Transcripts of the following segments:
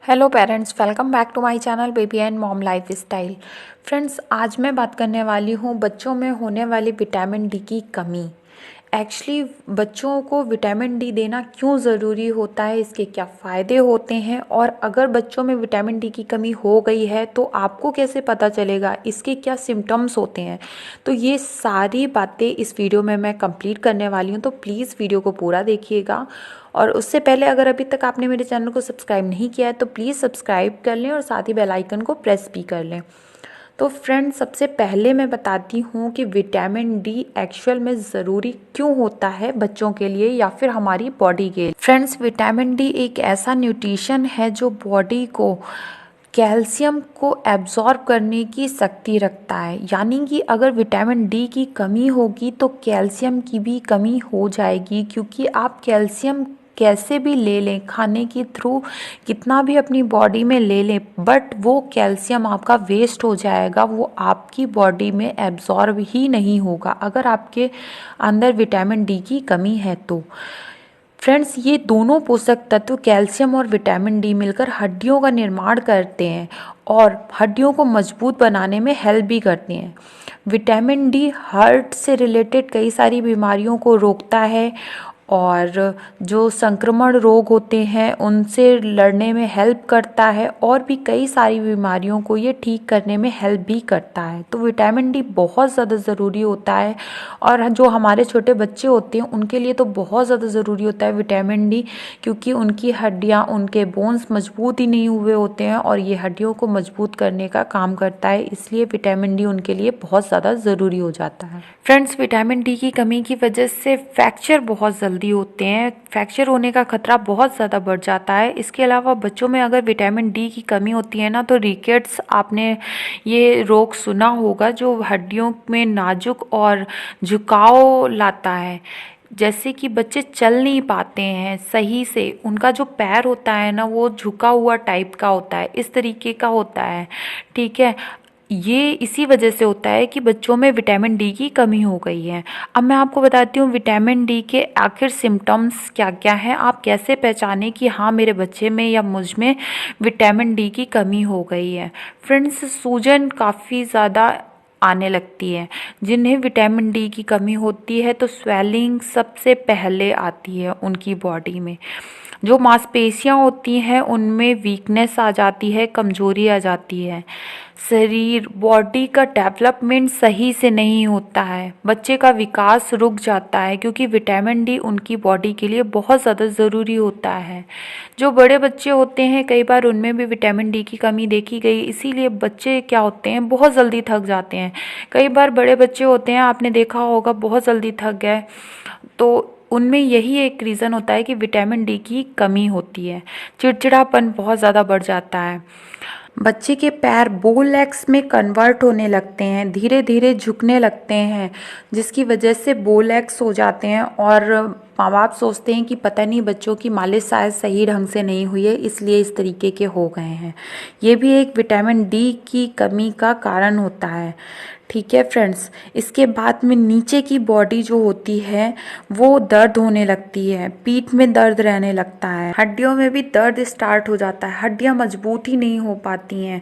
Hello parents, welcome back to my channel baby and mom lifestyle. Friends, आज मैं बात करने वाली हूँ बच्चों में होने वाली विटामिन डी की कमी। एक्चुअली बच्चों को विटामिन डी देना क्यों ज़रूरी होता है, इसके क्या फ़ायदे होते हैं, और अगर बच्चों में विटामिन डी की कमी हो गई है तो आपको कैसे पता चलेगा, इसके क्या सिम्टम्स होते हैं। तो ये सारी बातें इस वीडियो में मैं कंप्लीट करने वाली हूँ, तो प्लीज़ वीडियो को पूरा देखिएगा। और उससे पहले अगर अभी तक आपने मेरे चैनल को सब्सक्राइब नहीं किया है तो प्लीज़ सब्सक्राइब कर लें और साथ ही बेल आइकन को प्रेस भी कर लें। तो फ्रेंड्स, सबसे पहले मैं बताती हूँ कि विटामिन डी एक्चुअल में ज़रूरी क्यों होता है बच्चों के लिए या फिर हमारी बॉडी के लिए। फ्रेंड्स, विटामिन डी एक ऐसा न्यूट्रिशन है जो बॉडी को कैल्शियम को एब्जॉर्ब करने की शक्ति रखता है। यानी कि अगर विटामिन डी की कमी होगी तो कैल्शियम की भी कमी हो जाएगी, क्योंकि आप कैल्शियम कैसे भी ले लें, खाने के थ्रू कितना भी अपनी बॉडी में ले लें, बट वो कैल्शियम आपका वेस्ट हो जाएगा, वो आपकी बॉडी में एब्जॉर्ब ही नहीं होगा अगर आपके अंदर विटामिन डी की कमी है तो। फ्रेंड्स, ये दोनों पोषक तत्व कैल्शियम और विटामिन डी मिलकर हड्डियों का निर्माण करते हैं और हड्डियों को मजबूत बनाने में हेल्प भी करते हैं। विटामिन डी हार्ट से रिलेटेड कई सारी बीमारियों को रोकता है और जो संक्रमण रोग होते हैं उनसे लड़ने में हेल्प करता है, और भी कई सारी बीमारियों को ये ठीक करने में हेल्प भी करता है। तो विटामिन डी बहुत ज़्यादा ज़रूरी होता है, और जो हमारे छोटे बच्चे होते हैं उनके लिए तो बहुत ज़्यादा ज़रूरी होता है विटामिन डी, क्योंकि उनकी हड्डियाँ, उनके बोन्स मजबूत ही नहीं हुए होते हैं और ये हड्डियों को मजबूत करने का काम करता है, इसलिए विटामिन डी उनके लिए बहुत ज़्यादा ज़रूरी हो जाता है। फ्रेंड्स, विटामिन डी की कमी की वजह से फ्रैक्चर बहुत जल्दी होते हैं, फ्रैक्चर होने का खतरा बहुत ज़्यादा बढ़ जाता है। इसके अलावा बच्चों में अगर विटामिन डी की कमी होती है ना, तो रिकेट्स, आपने ये रोग सुना होगा जो हड्डियों में नाजुक और झुकाव लाता है। जैसे कि बच्चे चल नहीं पाते हैं सही से, उनका जो पैर होता है ना वो झुका हुआ टाइप का होता है, इस तरीके का होता है। ठीक है, ये इसी वजह से होता है कि बच्चों में विटामिन डी की कमी हो गई है। अब मैं आपको बताती हूँ विटामिन डी के आखिर सिम्टम्स क्या क्या हैं, आप कैसे पहचानें कि हाँ मेरे बच्चे में या मुझ में विटामिन डी की कमी हो गई है। फ्रेंड्स, सूजन काफ़ी ज़्यादा आने लगती है। जिन्हें विटामिन डी की कमी होती है तो स्वेलिंग सबसे पहले आती है उनकी बॉडी में। जो मांसपेशियां होती हैं उनमें वीकनेस आ जाती है, कमजोरी आ जाती है। शरीर, बॉडी का डेवलपमेंट सही से नहीं होता है, बच्चे का विकास रुक जाता है, क्योंकि विटामिन डी उनकी बॉडी के लिए बहुत ज़्यादा ज़रूरी होता है। जो बड़े बच्चे होते हैं कई बार उनमें भी विटामिन डी की कमी देखी गई, इसीलिए बच्चे क्या होते हैं बहुत जल्दी थक जाते हैं। कई बार बड़े बच्चे होते हैं, आपने देखा होगा, बहुत जल्दी थक गए, तो उनमें यही एक रीज़न होता है कि विटामिन डी की कमी होती है। चिड़चिड़ापन बहुत ज़्यादा बढ़ जाता है। बच्चे के पैर बो लेग्स में कन्वर्ट होने लगते हैं, धीरे धीरे झुकने लगते हैं, जिसकी वजह से बो लेग्स हो जाते हैं, और माँ बाप सोचते हैं कि पता नहीं बच्चों की मालिश शायद सही ढंग से नहीं हुई है, इसलिए इस तरीके के हो गए हैं। ये भी एक विटामिन डी की कमी का कारण होता है। ठीक है फ्रेंड्स, इसके बाद में नीचे की बॉडी जो होती है वो दर्द होने लगती है, पीठ में दर्द रहने लगता है, हड्डियों में भी दर्द स्टार्ट हो जाता है, हड्डियां मजबूत ही नहीं हो पाती हैं।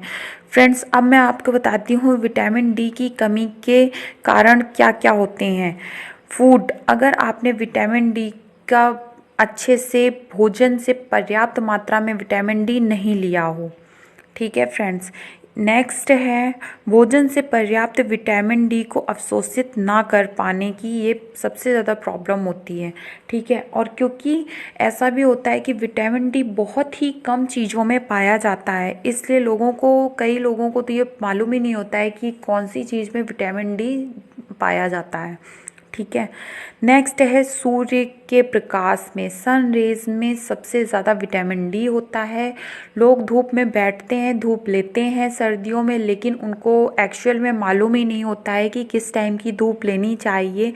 फ्रेंड्स, अब मैं आपको बताती हूँ विटामिन डी की कमी के कारण क्या क्या होते हैं। फूड, अगर आपने विटामिन डी का अच्छे से भोजन से पर्याप्त मात्रा में विटामिन डी नहीं लिया हो। ठीक है फ्रेंड्स, नेक्स्ट है भोजन से पर्याप्त विटामिन डी को अवशोषित ना कर पाने की, ये सबसे ज़्यादा प्रॉब्लम होती है। ठीक है, और क्योंकि ऐसा भी होता है कि विटामिन डी बहुत ही कम चीज़ों में पाया जाता है, इसलिए कई लोगों को तो ये मालूम ही नहीं होता है कि कौन सी चीज़ में विटामिन डी पाया जाता है। ठीक है, नेक्स्ट है सूर्य के प्रकाश में, सन रेज में सबसे ज़्यादा विटामिन डी होता है। लोग धूप में बैठते हैं, धूप लेते हैं सर्दियों में, लेकिन उनको एक्चुअल में मालूम ही नहीं होता है कि किस टाइम की धूप लेनी चाहिए,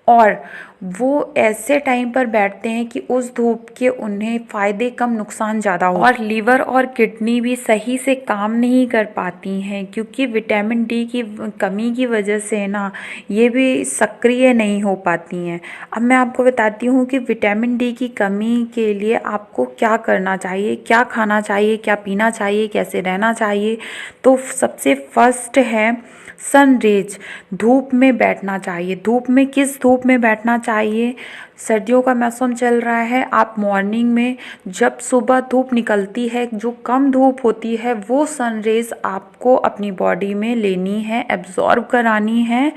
और वो ऐसे टाइम पर बैठते हैं कि उस धूप के उन्हें फ़ायदे कम नुकसान ज़्यादा हो, और लीवर और किडनी भी सही से काम नहीं कर पाती हैं क्योंकि विटामिन डी की कमी की वजह से ना ये भी सक्रिय नहीं हो पाती हैं। अब मैं आपको बताती हूँ कि विटामिन डी की कमी के लिए आपको क्या करना चाहिए, क्या खाना चाहिए, क्या पीना चाहिए, कैसे रहना चाहिए। तो सबसे फर्स्ट है सनरेज, धूप में बैठना चाहिए। धूप में किस धूप में बैठना चाहिए? सर्दियों का मौसम चल रहा है, आप मॉर्निंग में जब सुबह धूप निकलती है, जो कम धूप होती है, वो सनरेज आपको अपनी बॉडी में लेनी है, एब्जॉर्ब करानी है।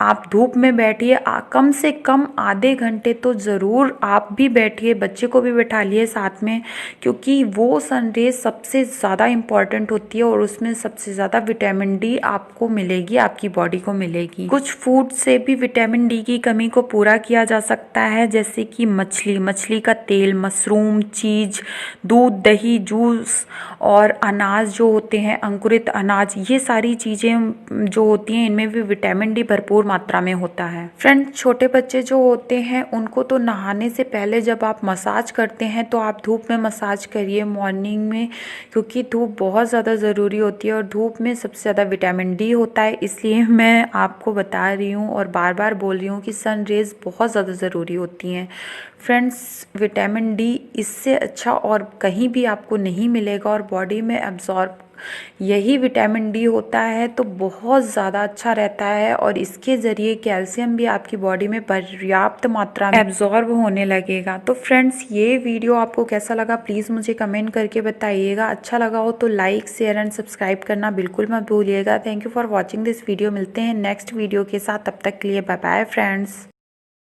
आप धूप में बैठिए, कम से कम आधे घंटे तो ज़रूर आप भी बैठिए, बच्चे को भी बैठा लिए साथ में, क्योंकि वो सनरेज सबसे ज़्यादा इम्पॉर्टेंट होती है और उसमें सबसे ज़्यादा विटामिन डी आपको मिलेगी, आपकी बॉडी को मिलेगी। कुछ फूड से भी विटामिन डी की कमी को पूरा किया जा सकता है, जैसे कि मछली का तेल, मशरूम, चीज़, दूध, दही, जूस और अनाज जो होते हैं, अंकुरित अनाज, ये सारी चीज़ें जो होती हैं इनमें भी विटामिन डी भरपूर मात्रा में होता है। फ्रेंड, छोटे बच्चे जो होते हैं उनको तो नहाने से पहले जब आप मसाज करते हैं तो आप धूप में मसाज करिए मॉर्निंग में, क्योंकि धूप बहुत ज़्यादा ज़रूरी होती है और धूप में सबसे ज़्यादा विटामिन डी होता है। इसलिए मैं आपको बता रही हूँ और बार बार बोल रही हूँ कि सन रेज़ बहुत ज़्यादा ज़रूरी होती हैं। फ्रेंड्स, विटामिन डी इससे अच्छा और कहीं भी आपको नहीं मिलेगा और बॉडी में एब्जॉर्ब यही विटामिन डी होता है, तो बहुत ज़्यादा अच्छा रहता है और इसके ज़रिए कैल्शियम भी आपकी बॉडी में पर्याप्त मात्रा में एब्जॉर्ब होने लगेगा। तो फ्रेंड्स, ये वीडियो आपको कैसा लगा प्लीज़ मुझे कमेंट करके बताइएगा। अच्छा लगा हो तो लाइक, शेयर एंड सब्सक्राइब करना बिल्कुल मत भूलिएगा। Thank you for watching this video. मिलते हैं नेक्स्ट वीडियो के साथ, तब तक के लिए बाय बाय फ्रेंड्स।